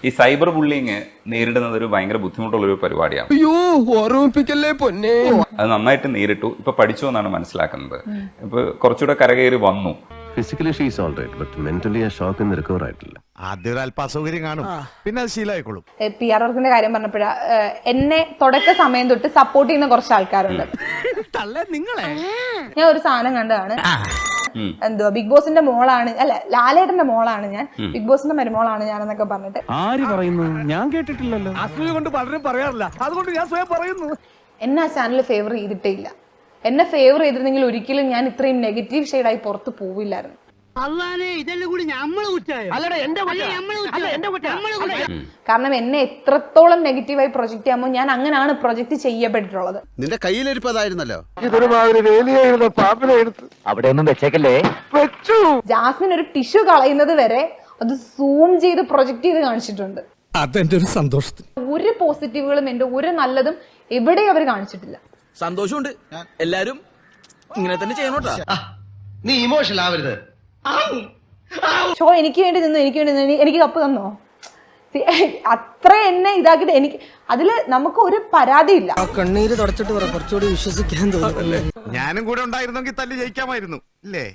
ഈ cyber bullying നേരിടുന്നത് ഒരു ഭയങ്കര ബുദ്ധിമുട്ടുള്ളൊരു പരിപാടിയാണ്. അയ്യോ ഓർമ്മിപ്പിക്കല്ലേ പൊന്നെ. അത് നന്നായിട്ട് നേരിട്ടു, ഇപ്പൊ പഠിച്ചു എന്നാണ് മനസ്സിലാക്കുന്നത്. ഇപ്പൊ കുറച്ചുകൂടെ കരകയറി വന്നു. Physically she is all right, but mentally ആ ഷോക്കിൽ നിന്ന് റിക്കവർ ആയിട്ടില്ല. ആദ്യം ഒരു അല്പ അസൗകര്യം കാണും, പിന്നെ അത് ശീലമായിക്കോളും. PR വർക്കിന്റെ കാര്യം പറഞ്ഞപ്പോഴാ എന്നെ തുടക്ക സമയം തൊട്ട് സപ്പോർട്ട് ചെയ്യുന്ന കുറച്ച് ആൾക്കാരുണ്ട്. ഞാൻ ഒരു സാധനം കണ്ടതാണ്, എന്തുവാ ബിഗ് ബോസിന്റെ മോളാണ്, അല്ല ലാലേട്ടന്റെ മോളാണ് ഞാൻ, ബിഗ് ബോസിന്റെ മരുമോളാണ് ഞാൻ എന്നൊക്കെ പറഞ്ഞിട്ട്. ആര് പറയുന്നു? ഞാൻ കേട്ടിട്ടില്ലല്ലോ. അസൂയ കൊണ്ട് പലരും പറയാറില്ല, അതുകൊണ്ട് ഞാൻ സ്വയം പറയുന്നു. എന്നെ ആ ചാനൽ ഫേവർ ചെയ്തിട്ടേ ഇല്ല. എന്നെ ഫേവർ ചെയ്തിരുന്നെങ്കിൽ ഒരിക്കലും ഞാൻ ഇത്രയും നെഗറ്റീവ് ഷെയ്ഡായി പുറത്ത് പോവില്ലായിരുന്നു. കാരണം എന്നെ എത്രത്തോളം നെഗറ്റീവായി പ്രൊജക്ട് ചെയ്യാമോ ഞാൻ അങ്ങനെയാണ് പ്രൊജക്ട് ചെയ്യപ്പെട്ടിട്ടുള്ളത്. നിന്റെ കയ്യിലിരിപ്പതായിരുന്നല്ലോ. അവിടെ ഒന്നും വെച്ചേക്കല്ലേ. ജാസ്മിൻ ഒരു ടിഷ്യൂ കളയുന്നത് വരെ അത് സൂം ചെയ്ത് പ്രൊജക്ട് ചെയ്ത് കാണിച്ചിട്ടുണ്ട്. അതെന്റെ ഒരു സന്തോഷത്തിന്. ഒരു പോസിറ്റീവുകളും എന്റെ ഒരു നല്ലതും എവിടെയും അവർ കാണിച്ചിട്ടില്ല. സന്തോഷമുണ്ട്, എല്ലാരും ഇങ്ങനെ തന്നെ ചെയ്യണോട്ടാ. നീ ഇമോഷണൽ ആവരുത്. ഷോ എനിക്ക് വേണ്ടി നിന്ന് എനിക്ക് കപ്പ് തന്നോ? അത്ര എന്നെ ഇതാക്കിട്ട് എനിക്ക് അതില് നമുക്ക് ഒരു പരാതിയില്ല. കണ്ണീര് തുടച്ചിട്ട് കുറച്ചുകൂടി വിശ്വസിക്കാൻ തോന്നുന്നു. ഞാനും കൂടെ ഉണ്ടായിരുന്നെങ്കിൽ തല്ലി ജയിക്കാമായിരുന്നു, ഇല്ലേ?